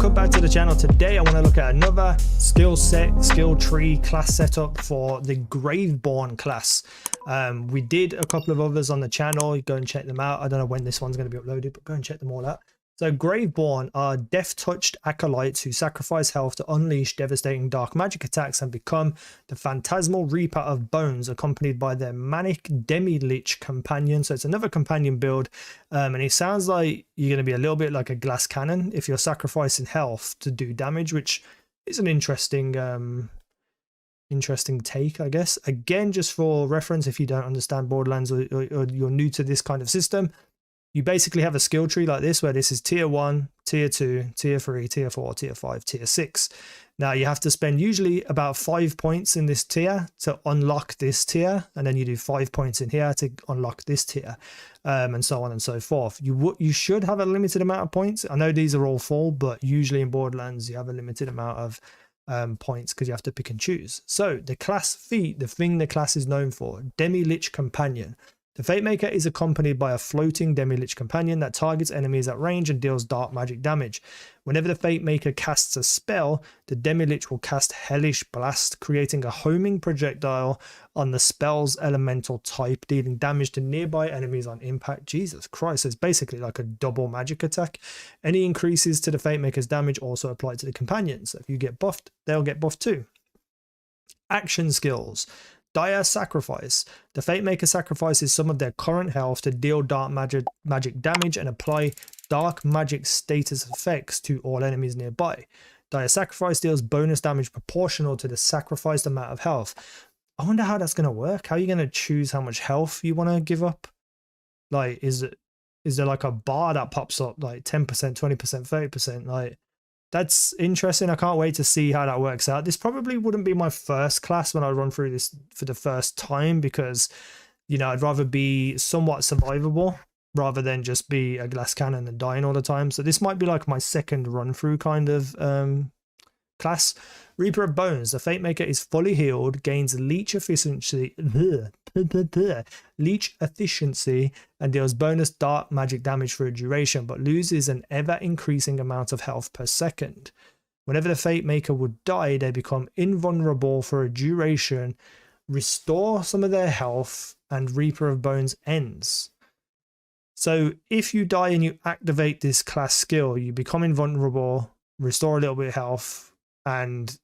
Welcome back to the channel. Today I want to look at another skill set, skill tree, class setup for the Graveborn class. We did a couple of others on the channel. Go and check them out. I don't know when this one's going to be uploaded, but go and check them all out. So Graveborn are death-touched acolytes who sacrifice health to unleash devastating dark magic attacks and become the phantasmal reaper of bones, accompanied by their manic Demi-Lich companion. So it's another companion build, and it sounds like you're going to be a little bit like a glass cannon if you're sacrificing health to do damage, which is an interesting take, I guess. Again, just for reference, if you don't understand Borderlands or you're new to this kind of system, you basically have a skill tree like this, where this is tier 1, tier 2, tier 3, tier 4, tier 5, tier 6. Now you have to spend usually about 5 points in this tier to unlock this tier, and then you do 5 points in here to unlock this tier, and so on and so forth. You should have a limited amount of points. I know these are all full, but usually in Borderlands you have a limited amount of points because you have to pick and choose. So the class feat, the thing the class is known for, Demi-Lich companion. The Fatemaker is accompanied by a floating Demi-Lich companion that targets enemies at range and deals dark magic damage. Whenever the Fatemaker casts a spell, the Demi-Lich will cast Hellish Blast, creating a homing projectile on the spell's elemental type, dealing damage to nearby enemies on impact. Jesus Christ, it's basically like a double magic attack. Any increases to the Fatemaker's damage also apply to the companions. So if you get buffed, they'll get buffed too. Action skills. Dyer Sacrifice. The Fatemaker sacrifices some of their current health to deal dark magic damage and apply dark magic status effects to all enemies nearby. Dyer Sacrifice deals bonus damage proportional to the sacrificed amount of health. I wonder how that's going to work. How are you going to choose how much health you want to give up? Like, is there like a bar that pops up, like 10%, 20%, 30%? Like, that's interesting. I can't wait to see how that works out. This probably wouldn't be my first class when I run through this for the first time, because, you know, I'd rather be somewhat survivable rather than just be a glass cannon and dying all the time. So this might be like my second run through kind of class. Reaper of Bones. The Fatemaker is fully healed, gains leech efficiency, and deals bonus dark magic damage for a duration, but loses an ever-increasing amount of health per second. Whenever the Fatemaker would die, they become invulnerable for a duration, restore some of their health, and Reaper of Bones ends. So if you die and you activate this class skill, you become invulnerable, restore a little bit of health, and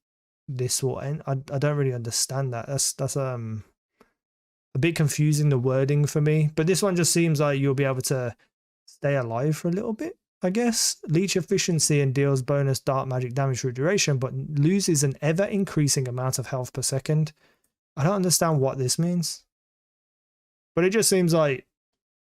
this will end. I don't really understand that. That's a bit confusing, the wording for me. But this one just seems like you'll be able to stay alive for a little bit, I guess. Leech efficiency and deals bonus dark magic damage for a duration, but loses an ever increasing amount of health per second. I don't understand what this means, but it just seems like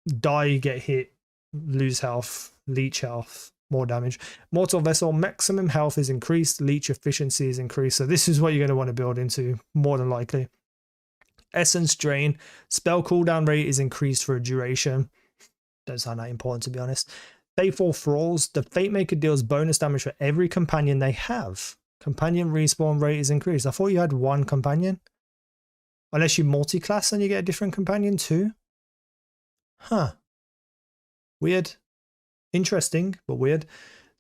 die, get hit, lose health, leech health, more damage. Mortal Vessel, maximum health is increased, leech efficiency is increased. So this is what you're going to want to build into, more than likely. Essence Drain, spell cooldown rate is increased for a duration. Don't sound that important, to be honest. Faithful Thralls, the Fatemaker deals bonus damage for every companion they have. Companion respawn rate is increased. I thought you had one companion. Unless you multi-class and you get a different companion too. Huh. Weird. Interesting, but weird.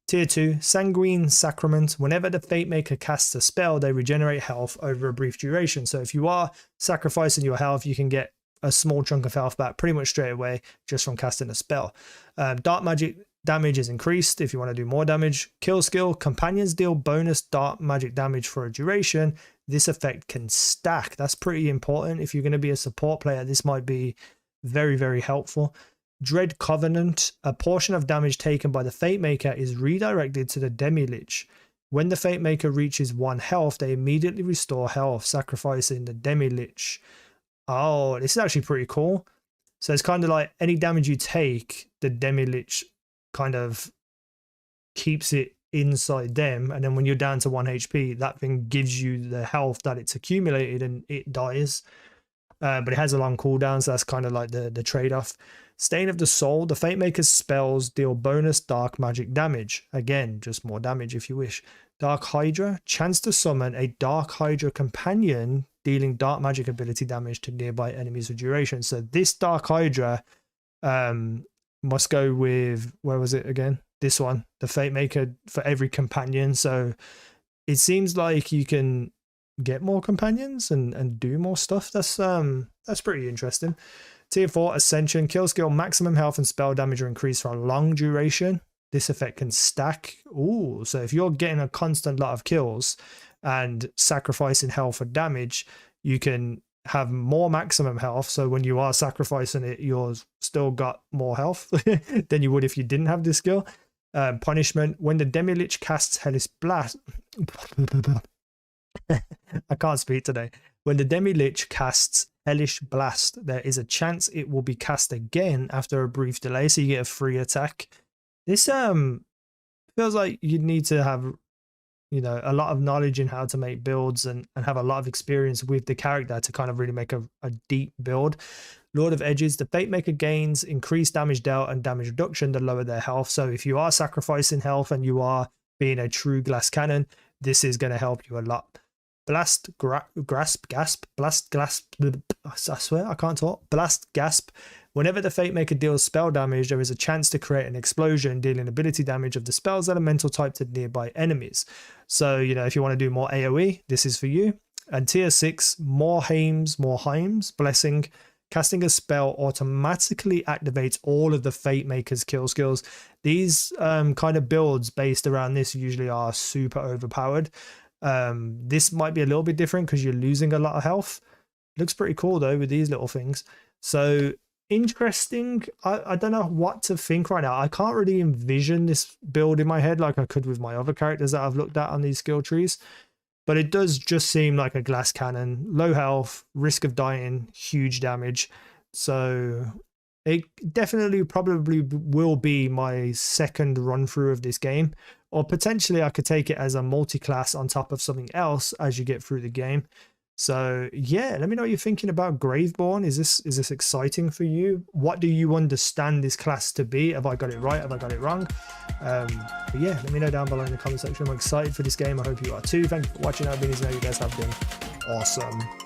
Tier 2, Sanguine Sacrament. Whenever the Fatemaker casts a spell, they regenerate health over a brief duration. So if you are sacrificing your health, you can get a small chunk of health back pretty much straight away just from casting a spell. Dark magic damage is increased if you want to do more damage. Kill skill, companions deal bonus dark magic damage for a duration. This effect can stack. That's pretty important. If you're going to be a support player, this might be very, very helpful. Dread Covenant, a portion of damage taken by the Fatemaker is redirected to the Demi-Lich. When the Fatemaker reaches 1 health, they immediately restore health, sacrificing the Demi-Lich. Oh, this is actually pretty cool. So it's kind of like any damage you take, the Demi-Lich kind of keeps it inside them, and then when you're down to 1 HP, that thing gives you the health that it's accumulated and it dies. But it has a long cooldown, so that's kind of like the trade-off. Stain of the Soul, the Fatemaker's spells deal bonus dark magic damage. Again, just more damage if you wish. Dark Hydra, chance to summon a Dark Hydra companion, dealing dark magic ability damage to nearby enemies for duration. So this Dark Hydra must go with, where was it again? this one, the Fate Maker for every companion. So it seems like you can get more companions and do more stuff. That's pretty interesting. Tier 4 Ascension, kill skill, maximum health and spell damage are increased for a long duration. This effect can stack. Ooh, so if you're getting a constant lot of kills and sacrificing health for damage, you can have more maximum health. So when you are sacrificing it, you've still got more health than you would if you didn't have this skill. Punishment, when the Demi-Lich casts Hellish Blast. I can't speak today. When the Demi-Lich casts Hellish Blast, there is a chance it will be cast again after a brief delay, so you get a free attack. This feels like you need to have, you know, a lot of knowledge in how to make builds and have a lot of experience with the character to kind of really make a deep build. Lord of Edges, the Fate Maker gains increased damage dealt and damage reduction to lower their health. So if you are sacrificing health and you are being a true glass cannon, this is going to help you a lot. Blast Grasp, Blast Gasp, I swear I can't talk. Blast Gasp. Whenever the Fate Maker deals spell damage, there is a chance to create an explosion, dealing ability damage of the spell's elemental type to nearby enemies. So, you know, if you want to do more AoE, this is for you. And tier 6, Morheims, Blessing. Casting a spell automatically activates all of the Fate Maker's kill skills. These kind of builds based around this usually are super overpowered. This might be a little bit different because you're losing a lot of health. Looks pretty cool though with these little things. So interesting. I don't know what to think right now. I can't really envision this build in my head like I could with my other characters that I've looked at on these skill trees. But it does just seem like a glass cannon. Low health, risk of dying, huge damage. So it definitely probably will be my second run through of this game. Or potentially I could take it as a multi-class on top of something else as you get through the game. So yeah, let me know what you're thinking about Graveborn. Is this exciting for you? What do you understand this class to be? Have I got it right? Have I got it wrong? But yeah, let me know down below in the comment section. I'm excited for this game. I hope you are too. Thank you for watching. I've been easynow. You guys have been awesome.